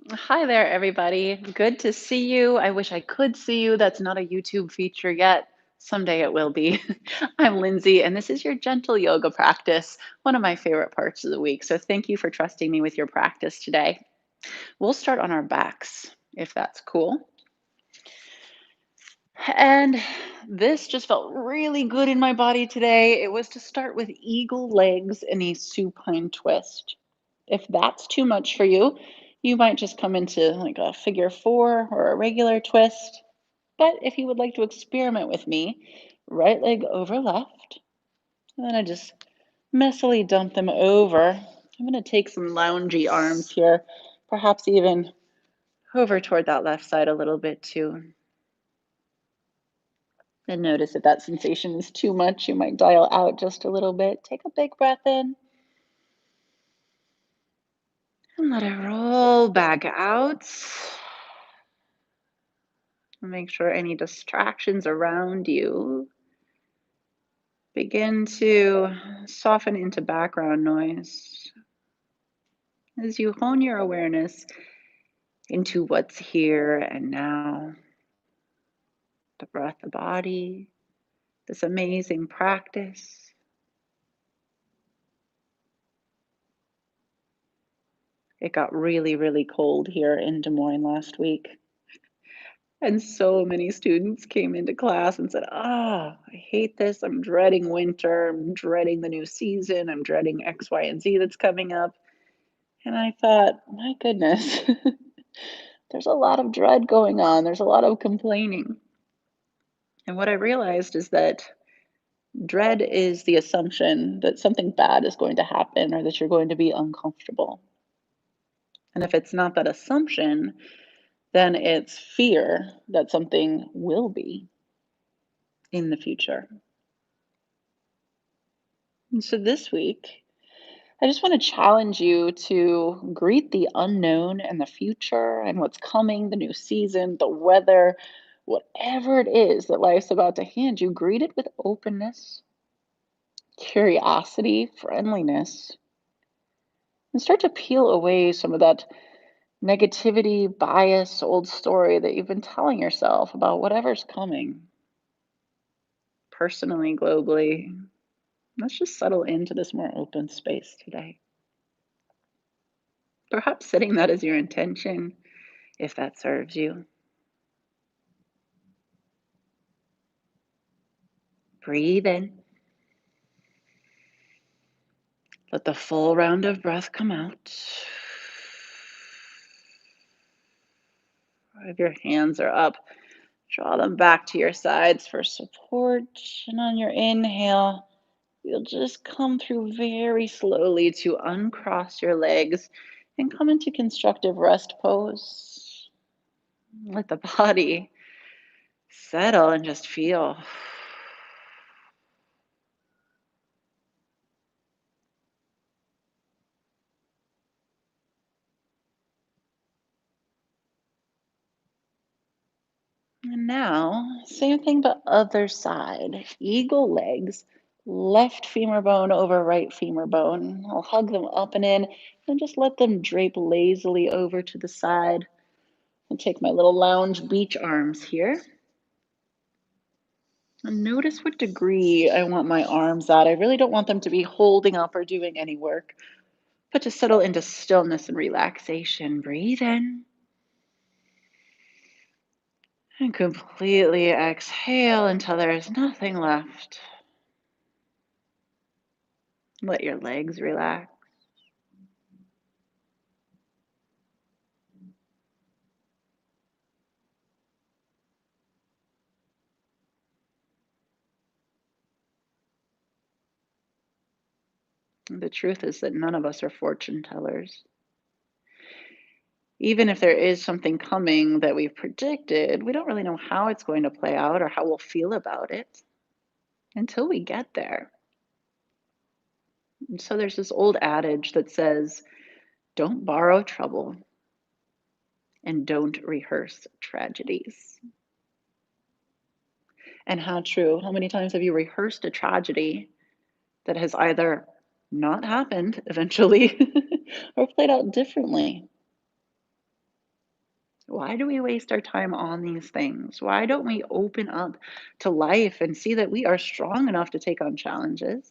Hi there, everybody. Good to see you. I wish I could see you. That's not a YouTube feature yet. Someday it will be. I'm Lindsay, and this is your gentle yoga practice, one of my favorite parts of the week. So thank you for trusting me with your practice today. We'll start on our backs, if that's cool. And this just felt really good in my body today. It was to start with eagle legs and a supine twist. If that's too much for you, you might just come into like a figure four or a regular twist. But if you would like to experiment with me, right leg over left, and then I just messily dump them over. I'm going to take some loungy arms here, perhaps even over toward that left side a little bit too. And notice if that sensation is too much, you might dial out just a little bit. Take a big breath in and let it roll back out. Make sure any distractions around you begin to soften into background noise as you hone your awareness into what's here and now, the breath, the body, this amazing practice. It got really, really cold here in Des Moines last week. And so many students came into class and said, I hate this. I'm dreading winter. I'm dreading the new season. I'm dreading X, Y, and Z that's coming up. And I thought, my goodness, there's a lot of dread going on. There's a lot of complaining. And what I realized is that dread is the assumption that something bad is going to happen or that you're going to be uncomfortable. And if it's not that assumption, then it's fear that something will be in the future. And so this week, I just want to challenge you to greet the unknown and the future and what's coming, the new season, the weather, whatever it is that life's about to hand you, greet it with openness, curiosity, friendliness, and start to peel away some of that negativity, bias, old story that you've been telling yourself about whatever's coming, personally, globally. Let's just settle into this more open space today. Perhaps setting that as your intention if that serves you. Breathe in. Let the full round of breath come out. If your hands are up, draw them back to your sides for support. And on your inhale, you'll just come through very slowly to uncross your legs and come into constructive rest pose. Let the body settle and just feel. And now, same thing but other side. Eagle legs, left femur bone over right femur bone. I'll hug them up and in and just let them drape lazily over to the side. I'll take my little lounge beach arms here. And notice what degree I want my arms at. I really don't want them to be holding up or doing any work, but to settle into stillness and relaxation. Breathe in. And completely exhale until there's nothing left. Let your legs relax. The truth is that none of us are fortune tellers. Even if there is something coming that we've predicted, we don't really know how it's going to play out or how we'll feel about it until we get there. And so there's this old adage that says, don't borrow trouble and don't rehearse tragedies. And how true. How many times have you rehearsed a tragedy that has either not happened eventually or played out differently? Why do we waste our time on these things? Why don't we open up to life and see that we are strong enough to take on challenges?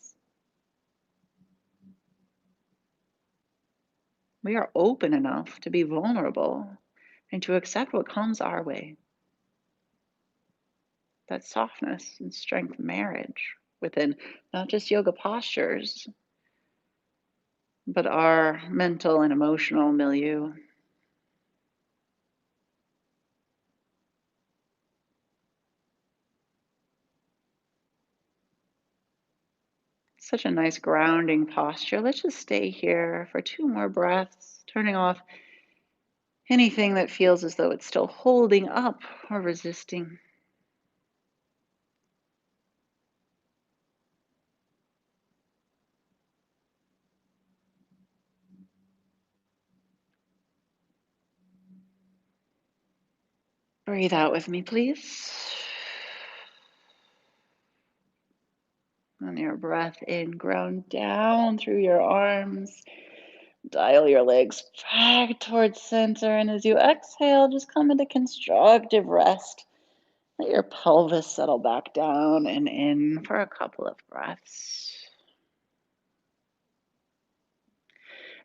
We are open enough to be vulnerable and to accept what comes our way. That softness and strength marriage within not just yoga postures, but our mental and emotional milieu. Such a nice grounding posture. Let's just stay here for two more breaths, turning off anything that feels as though it's still holding up or resisting. Breathe out with me, please. On your breath in, ground down through your arms. Dial your legs back towards center. And as you exhale, just come into constructive rest. Let your pelvis settle back down and in for a couple of breaths.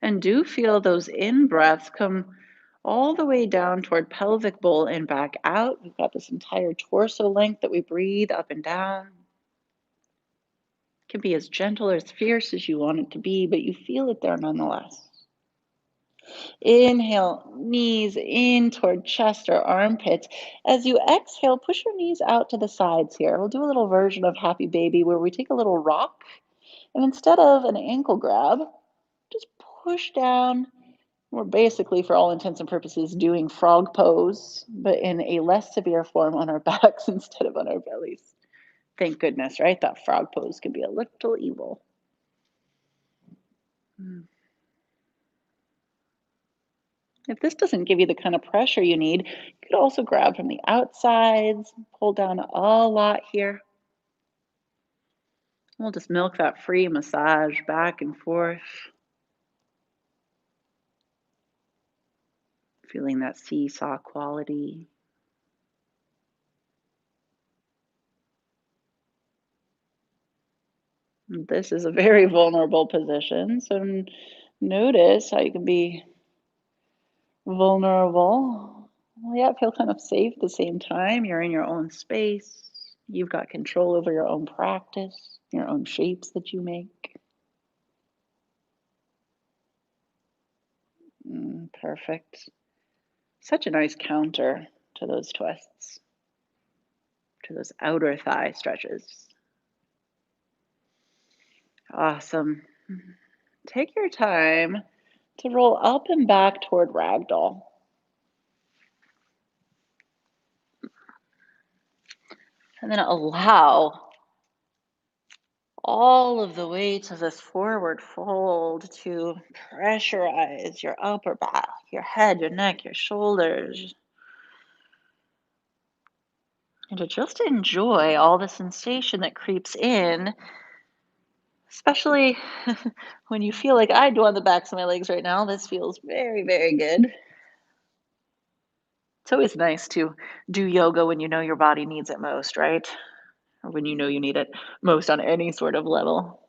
And do feel those in breaths come all the way down toward pelvic bowl and back out. We've got this entire torso length that we breathe up and down. It can be as gentle or as fierce as you want it to be, but you feel it there nonetheless. Inhale, knees in toward chest or armpits. As you exhale, push your knees out to the sides here. We'll do a little version of Happy Baby where we take a little rock and instead of an ankle grab, just push down. We're basically, for all intents and purposes, doing frog pose, but in a less severe form on our backs instead of on our bellies. Thank goodness, right? That frog pose can be a little evil. Mm. If this doesn't give you the kind of pressure you need, you could also grab from the outsides, pull down a lot here. We'll just milk that free massage back and forth, feeling that seesaw quality. This is a very vulnerable position, so notice how you can be vulnerable, yet feel kind of safe at the same time. You're in your own space. You've got control over your own practice, your own shapes that you make. Perfect. Such a nice counter to those twists, to those outer thigh stretches. Awesome. Take your time to roll up and back toward ragdoll. And then allow all of the weight of this forward fold to pressurize your upper back, your head, your neck, your shoulders, and to just enjoy all the sensation that creeps in, especially when you feel like I do on the backs of my legs right now. This feels very, very good. It's always nice to do yoga when you know your body needs it most, right? Or when you know you need it most on any sort of level.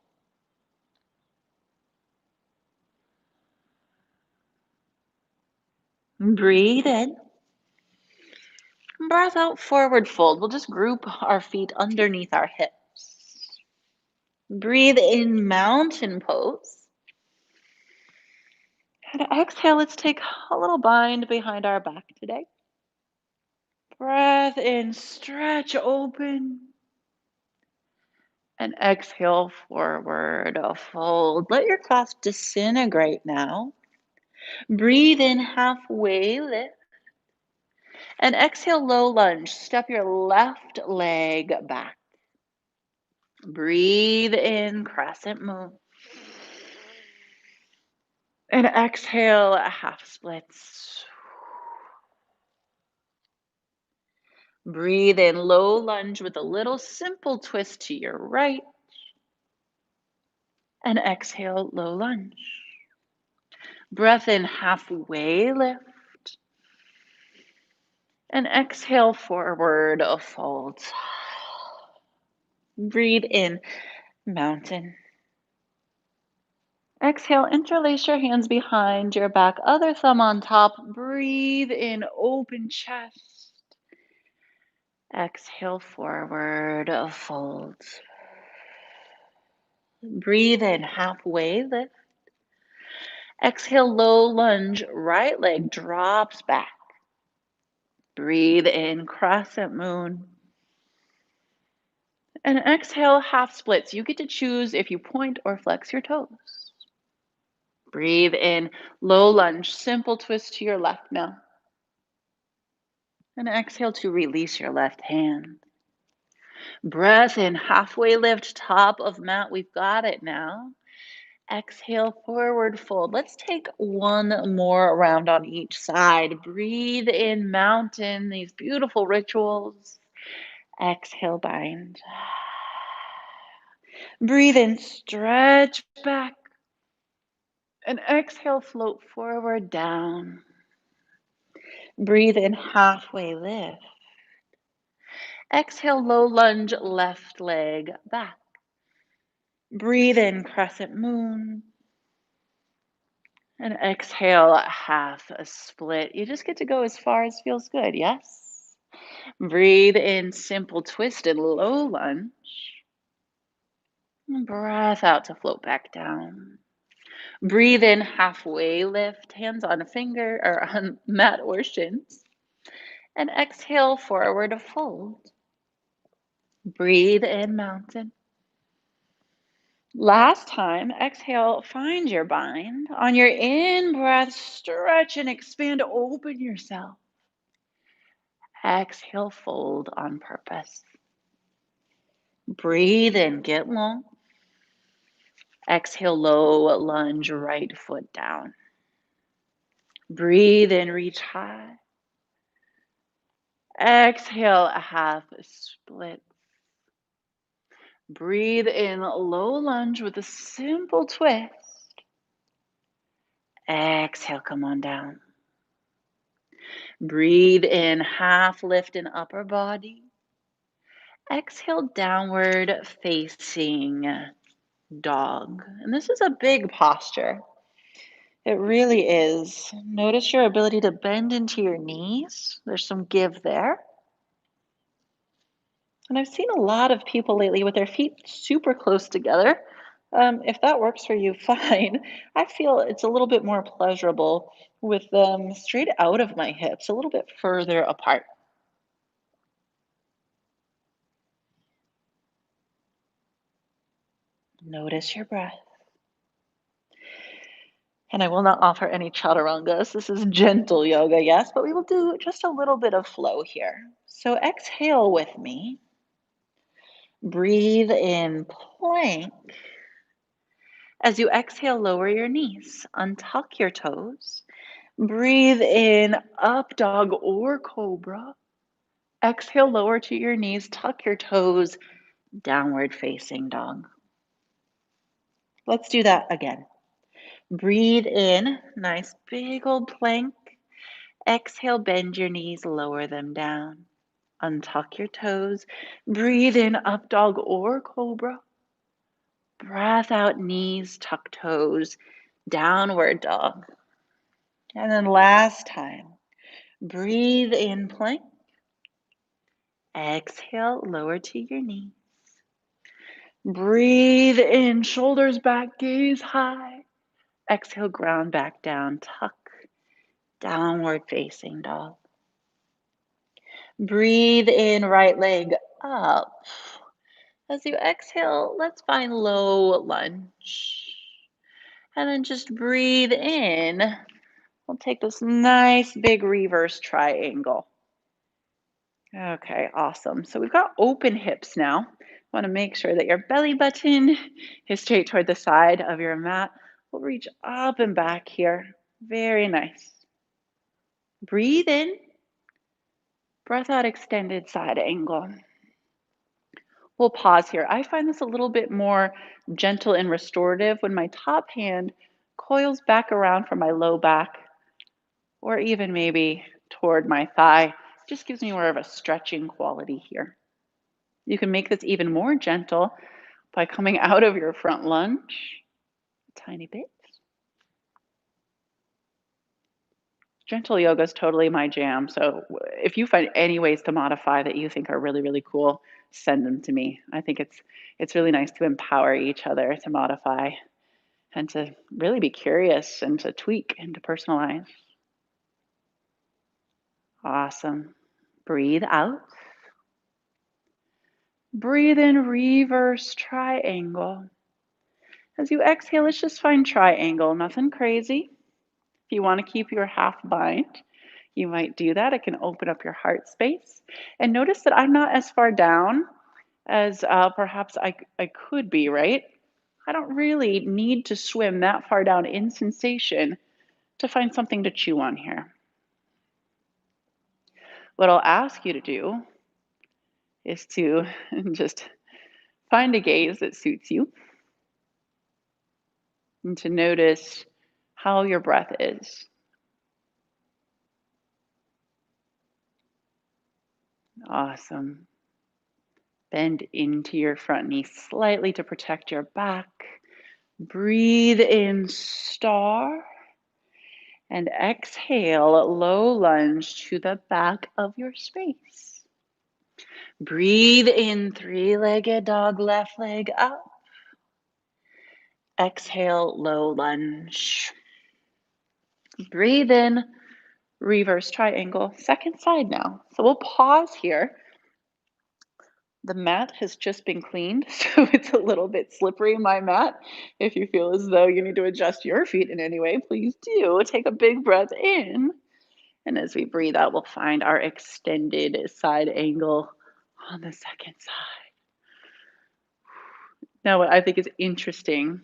Breathe in. Breath out, forward fold. We'll just group our feet underneath our hips. Breathe in, mountain pose. And exhale, let's take a little bind behind our back today. Breath in, stretch open. And exhale, forward, a fold. Let your class disintegrate now. Breathe in, halfway lift. And exhale, low lunge. Step your left leg back. Breathe in, crescent moon. And exhale, half splits. Breathe in, low lunge with a little simple twist to your right. And exhale, low lunge. Breath in, halfway lift. And exhale, forward fold. Breathe in, mountain. Exhale, interlace your hands behind your back, other thumb on top. Breathe in, open chest. Exhale, forward fold. Breathe in, halfway lift. Exhale, low lunge, right leg drops back. Breathe in, crescent moon. And exhale, half splits. You get to choose if you point or flex your toes. Breathe in, low lunge, simple twist to your left now. And exhale to release your left hand. Breath in, halfway lift, top of mat. We've got it now. Exhale, forward fold. Let's take one more round on each side. Breathe in, mountain, these beautiful rituals. Exhale, bind. Breathe in, stretch back. And exhale, float forward, down. Breathe in, halfway lift. Exhale, low lunge, left leg back. Breathe in, crescent moon. And exhale, half a split. You just get to go as far as feels good, yes? Breathe in, simple twist and low lunge. And breath out to float back down. Breathe in, halfway lift, hands on a finger or on mat or shins. And exhale, forward fold. Breathe in, mountain. Last time, exhale, find your bind. On your in breath, stretch and expand, open yourself. Exhale, fold on purpose. Breathe in, get long. Exhale, low lunge, right foot down. Breathe in, reach high. Exhale, a half split. Breathe in, low lunge with a simple twist. Exhale, come on down. Breathe in, half lift in upper body. Exhale, downward facing dog. And this is a big posture. It really is. Notice your ability to bend into your knees. There's some give there. And I've seen a lot of people lately with their feet super close together. If that works for you, fine. I feel it's a little bit more pleasurable with them straight out of my hips, a little bit further apart. Notice your breath. And I will not offer any chaturangas. This is gentle yoga, yes, but we will do just a little bit of flow here. So exhale with me. Breathe in, plank. As you exhale, lower your knees, untuck your toes. Breathe in, up dog or cobra. Exhale, lower to your knees, tuck your toes, downward facing dog. Let's do that again. Breathe in, nice big old plank. Exhale, bend your knees, lower them down. Untuck your toes. Breathe in, up dog or cobra. Breath out, knees, tuck toes, downward dog. And then last time, breathe in, plank. Exhale, lower to your knees. Breathe in, shoulders back, gaze high. Exhale, ground back down, tuck, downward facing dog. Breathe in, right leg up. As you exhale, let's find low lunge. And then just breathe in. We'll take this nice big reverse triangle. Okay, awesome. So we've got open hips now. Want to make sure that your belly button is straight toward the side of your mat. We'll reach up and back here. Very nice. Breathe in. Breath out, extended side angle. We'll pause here. I find this a little bit more gentle and restorative when my top hand coils back around from my low back or even maybe toward my thigh. just gives me more of a stretching quality here. You can make this even more gentle by coming out of your front lunge a tiny bit. Gentle yoga is totally my jam. So if you find any ways to modify that you think are really, really cool, send them to me. I think it's really nice to empower each other to modify and to really be curious and to tweak and to personalize. Awesome. Breathe out. Breathe in reverse triangle. As you exhale, let's just find triangle, nothing crazy. If you want to keep your half bind, you might do that. It can open up your heart space. And notice that I'm not as far down as perhaps I could be, right? I don't really need to swim that far down in sensation to find something to chew on here. What I'll ask you to do is to just find a gaze that suits you and to notice how your breath is. Awesome. Bend into your front knee slightly to protect your back. Breathe in star and exhale low lunge to the back of your space. Breathe in three-legged dog, left leg up. Exhale low lunge. Breathe in reverse triangle, second side now. So we'll pause here. The mat has just been cleaned, so it's a little bit slippery, my mat. If you feel as though you need to adjust your feet in any way, please do. Take a big breath in. And as we breathe out, we'll find our extended side angle on the second side. Now, what I think is interesting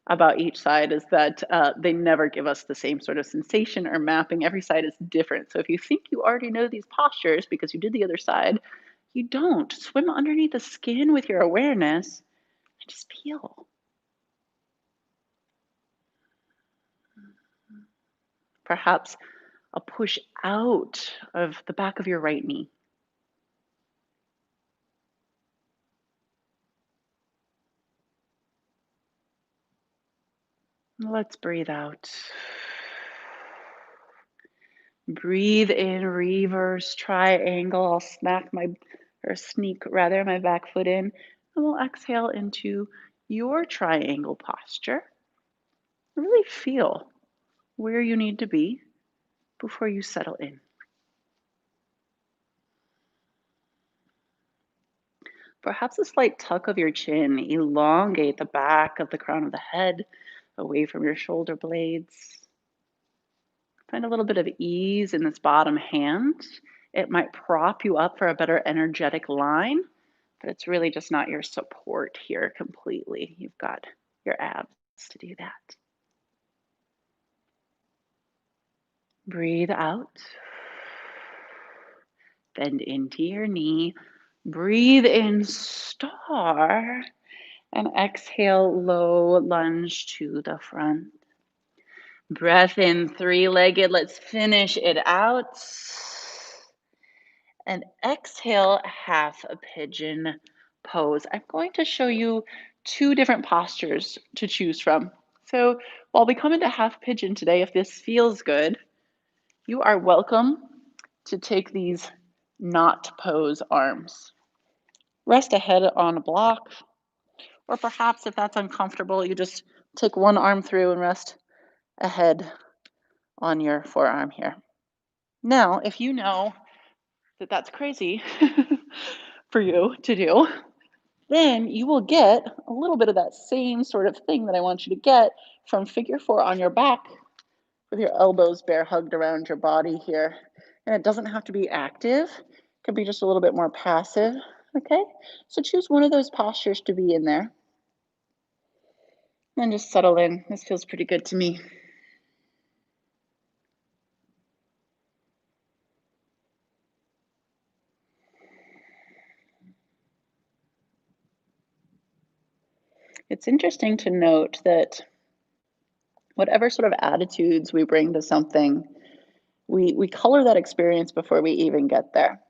about each side is that they never give us the same sort of sensation or mapping. Every side is different. So if you think you already know these postures because you did the other side, you don't. Swim underneath the skin with your awareness and just feel. Perhaps a push out of the back of your right knee. Let's breathe out. Breathe in reverse triangle. I'll sneak rather my back foot in, and we'll exhale into your triangle posture. Really feel where you need to be before you settle in. Perhaps a slight tuck of your chin, elongate the back of the crown of the head away from your shoulder blades. Find a little bit of ease in this bottom hand. It might prop you up for a better energetic line, but it's really just not your support here completely. You've got your abs to do that. Breathe out. Bend into your knee. Breathe in star and exhale low lunge to the front. Breath in three-legged. Let's finish it out. And exhale half a pigeon pose. I'm going to show you two different postures to choose from. So while we come into half pigeon today, if this feels good, you are welcome to take these knot pose arms. Rest ahead on a block, or perhaps if that's uncomfortable, you just take one arm through and rest ahead on your forearm here. Now, if you know that that's crazy for you to do, then you will get a little bit of that same sort of thing that I want you to get from figure four on your back with your elbows bare hugged around your body here. And it doesn't have to be active. It could be just a little bit more passive, okay? So choose one of those postures to be in there. And just settle in. This feels pretty good to me. It's interesting to note that whatever sort of attitudes we bring to something, we color that experience before we even get there.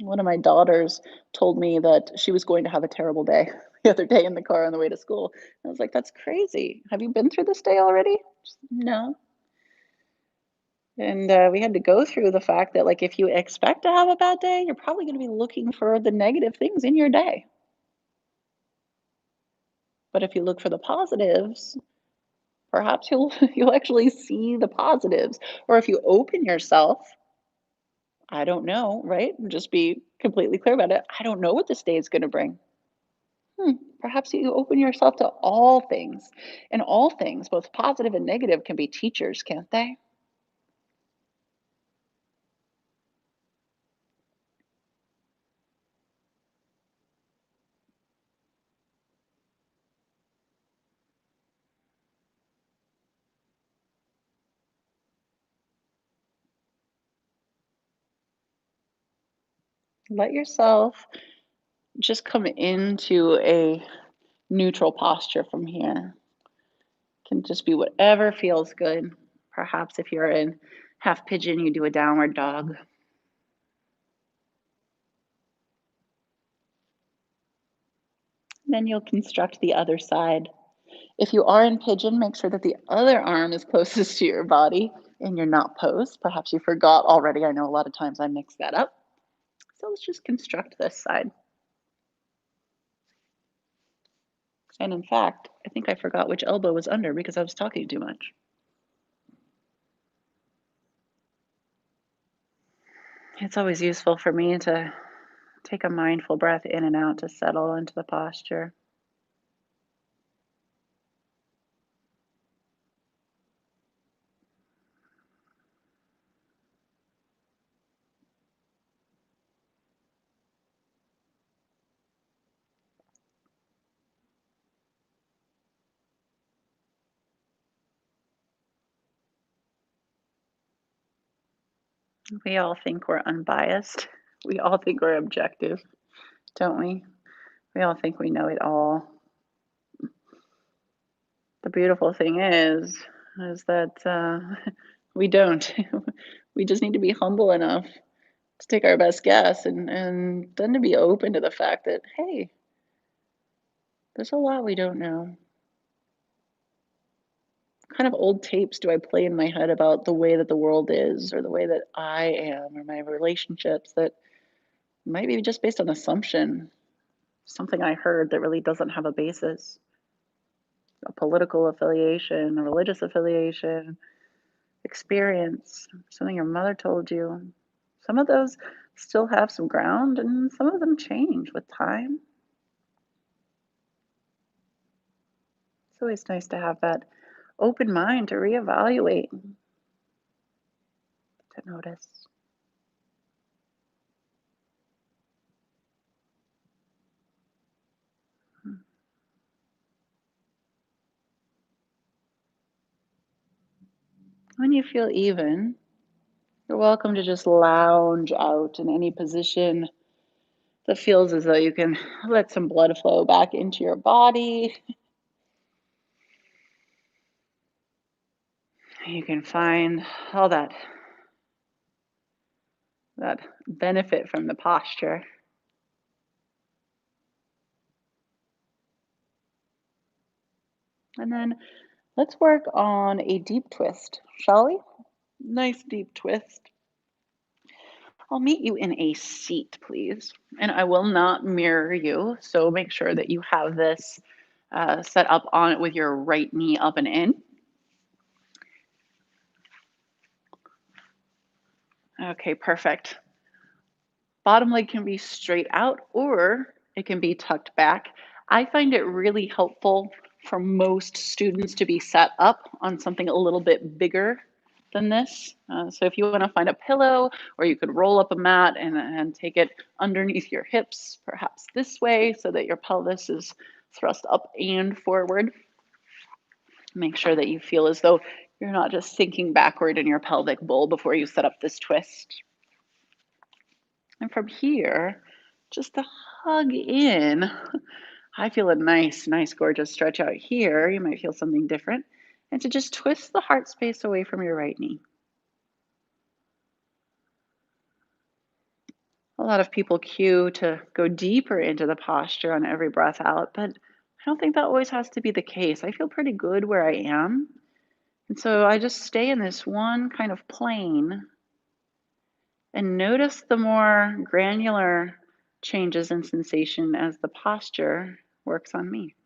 One of my daughters told me that she was going to have a terrible day the other day in the car on the way to school. I was like, "That's crazy. Have you been through this day already?" She's, "No." And we had to go through the fact that, like, if you expect to have a bad day, you're probably going to be looking for the negative things in your day. But if you look for the positives, perhaps you'll you'll actually see the positives. Or if you open yourself, I don't know, right? And just be completely clear about it. I don't know what this day is going to bring. Perhaps you open yourself to all things. And all things, both positive and negative, can be teachers, can't they? Let yourself just come into a neutral posture from here. Can just be whatever feels good. Perhaps if you're in half pigeon, you do a downward dog. Then you'll construct the other side. If you are in pigeon, make sure that the other arm is closest to your body and you're not posed. Perhaps you forgot already. I know a lot of times I mix that up. So let's just construct this side. And in fact, I think I forgot which elbow was under because I was talking too much. It's always useful for me to take a mindful breath in and out to settle into the posture. We all think we're unbiased. We all think we're objective, don't we? We all think we know it all. The beautiful thing is that we don't. We just need to be humble enough to take our best guess and then to be open to the fact that, hey, there's a lot we don't know. What kind of old tapes do I play in my head about the way that the world is or the way that I am or my relationships that might be just based on assumption, something I heard that really doesn't have a basis, a political affiliation, a religious affiliation, experience, something your mother told you. Some of those still have some ground and some of them change with time. It's always nice to have that open mind to reevaluate, to notice. When you feel even, you're welcome to just lounge out in any position that feels as though you can let some blood flow back into your body. You can find all that benefit from the posture. And then let's work on a deep twist, shall we? Nice deep twist. I'll meet you in a seat, please. And I will not mirror you. So make sure that you have this set up on with your right knee up and in. Okay, perfect. Bottom leg can be straight out or it can be tucked back. I find it really helpful for most students to be set up on something a little bit bigger than this. So if you want to find a pillow or you could roll up a mat and take it underneath your hips, perhaps this way so that your pelvis is thrust up and forward. Make sure that you feel as though you're not just sinking backward in your pelvic bowl before you set up this twist. And from here, just to hug in, I feel a nice, gorgeous stretch out here. You might feel something different. And to just twist the heart space away from your right knee. A lot of people cue to go deeper into the posture on every breath out, but I don't think that always has to be the case. I feel pretty good where I am. And so I just stay in this one kind of plane and notice the more granular changes in sensation as the posture works on me.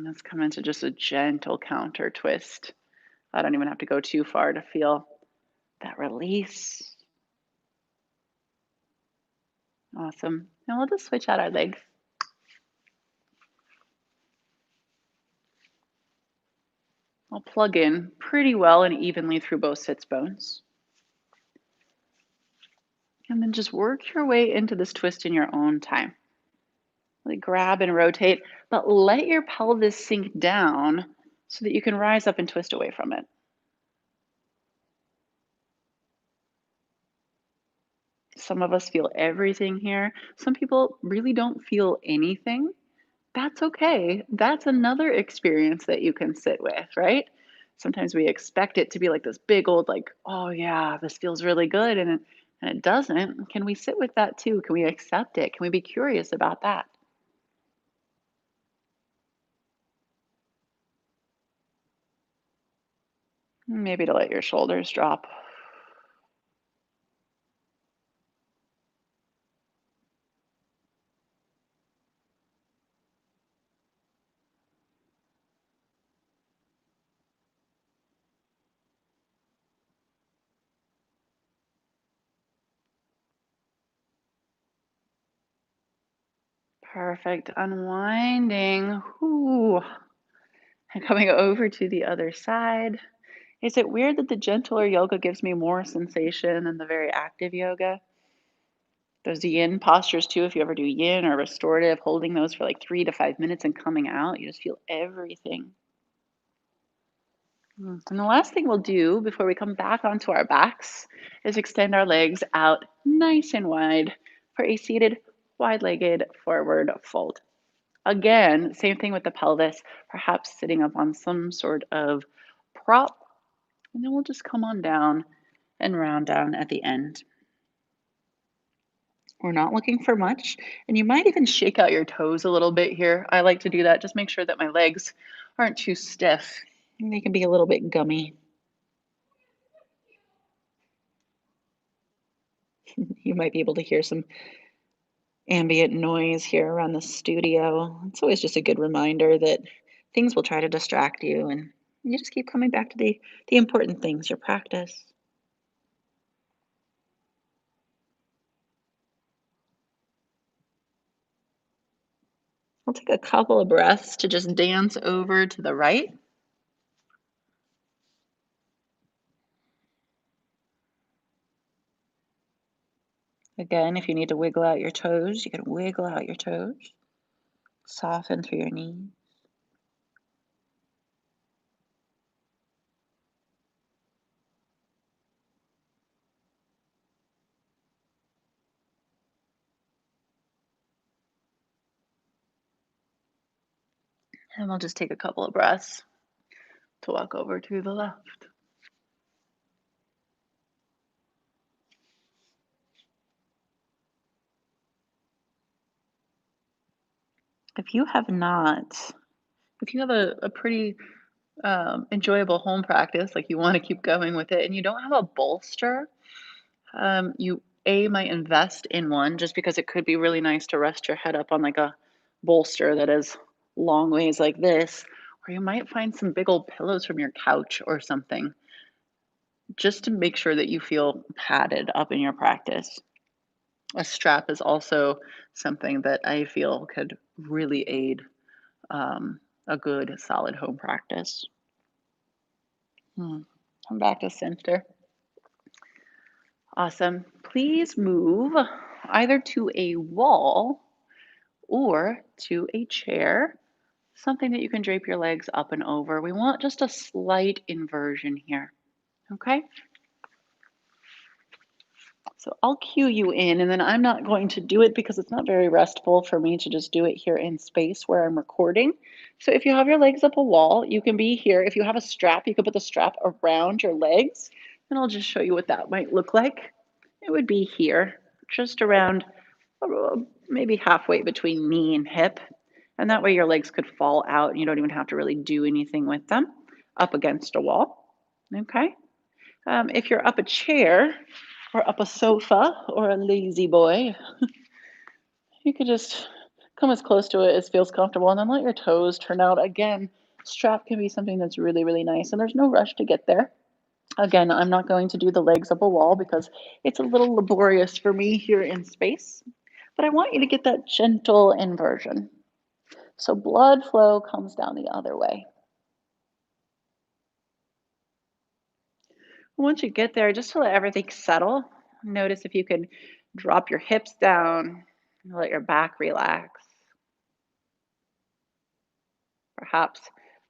Let's come into just a gentle counter twist. I don't even have to go too far to feel that release. Awesome. And we'll just switch out our legs. I'll plug in pretty well and evenly through both sits bones. And then just work your way into this twist in your own time. Like grab and rotate, but let your pelvis sink down so that you can rise up and twist away from it. Some of us feel everything here. Some people really don't feel anything. That's okay. That's another experience that you can sit with, right? Sometimes we expect it to be like this big old, like, oh yeah, this feels really good. And it doesn't. Can we sit with that too? Can we accept it? Can we be curious about that? Maybe to let your shoulders drop. Perfect. Unwinding. Whew. And coming over to the other side. Is it weird that the gentler yoga gives me more sensation than the very active yoga? Those yin postures too, if you ever do yin or restorative, holding those for like 3 to 5 minutes and coming out, you just feel everything. And the last thing we'll do before we come back onto our backs is extend our legs out nice and wide for a seated, wide legged forward fold. Again, same thing with the pelvis, perhaps sitting up on some sort of prop, and then we'll just come on down and round down at the end. We're not looking for much, and you might even shake out your toes a little bit here. I like to do that, just make sure that my legs aren't too stiff. And they can be a little bit gummy. You might be able to hear some ambient noise here around the studio. It's always just a good reminder that things will try to distract you, and you just keep coming back to the important things, your practice. I'll take a couple of breaths to just dance over to the right. Again, if you need to wiggle out your toes, you can wiggle out your toes. Soften through your knees. And we'll just take a couple of breaths to walk over to the left. If you have not, if you have a pretty enjoyable home practice, like you want to keep going with it, and you don't have a bolster, you might invest in one just because it could be really nice to rest your head up on like a bolster that is long ways like this, or you might find some big old pillows from your couch or something, just to make sure that you feel padded up in your practice. A strap is also something that I feel could really aid a good solid home practice. Come back to center. Awesome. Please move either to a wall or to a chair, something that you can drape your legs up and over. We want just a slight inversion here. Okay? So I'll cue you in, and then I'm not going to do it because it's not very restful for me to just do it here in space where I'm recording. So if you have your legs up a wall, you can be here. If you have a strap, you can put the strap around your legs, and I'll just show you what that might look like. It would be here, just around maybe halfway between knee and hip. And that way your legs could fall out and you don't even have to really do anything with them up against a wall. Okay. If you're up a chair or up a sofa or a lazy boy, you could just come as close to it as feels comfortable and then let your toes turn out. Again, strap can be something that's really, really nice and there's no rush to get there. Again, I'm not going to do the legs up a wall because it's a little laborious for me here in space, but I want you to get that gentle inversion. So blood flow comes down the other way. Once you get there, just to let everything settle, notice if you can drop your hips down, let your back relax. Perhaps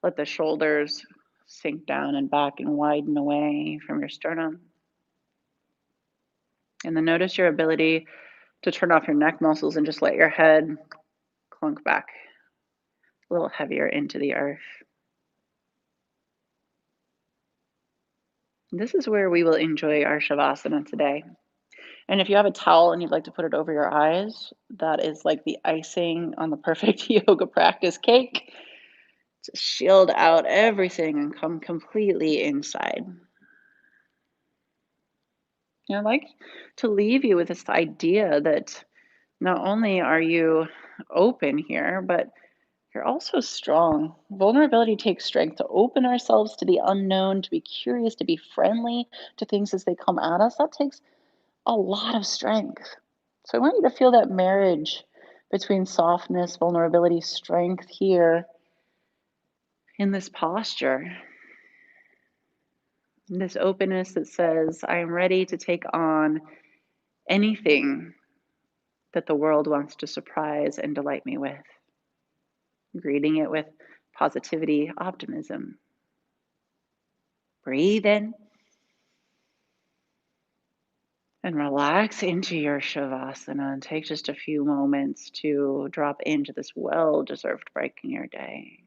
let the shoulders sink down and back and widen away from your sternum. And then notice your ability to turn off your neck muscles and just let your head clunk back a little heavier into the earth. This is where we will enjoy our Shavasana today. And if you have a towel and you'd like to put it over your eyes, that is like the icing on the perfect yoga practice cake to shield out everything and come completely inside. And I'd like to leave you with this idea that not only are you open here, but you're also strong. Vulnerability takes strength to open ourselves to the unknown, to be curious, to be friendly to things as they come at us. That takes a lot of strength. So I want you to feel that marriage between softness, vulnerability, strength here in this posture. This openness that says, I am ready to take on anything that the world wants to surprise and delight me with. Greeting it with positivity, optimism. Breathe in and relax into your Shavasana and take just a few moments to drop into this well-deserved break in your day.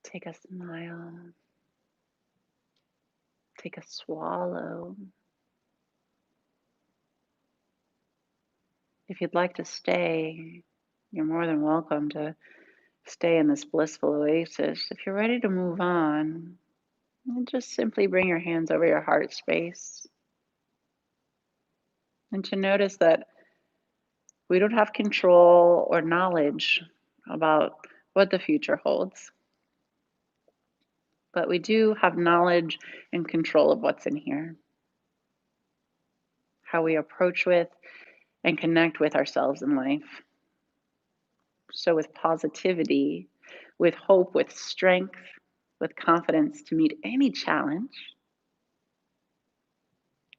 Take a smile. Take a swallow. If you'd like to stay, you're more than welcome to stay in this blissful oasis. If you're ready to move on, just simply bring your hands over your heart space and to notice that we don't have control or knowledge about what the future holds, but we do have knowledge and control of what's in here, how we approach with and connect with ourselves in life. So, with positivity, with hope, with strength, with confidence to meet any challenge,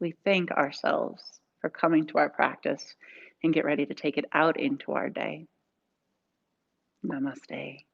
we thank ourselves for coming to our practice and get ready to take it out into our day. Namaste.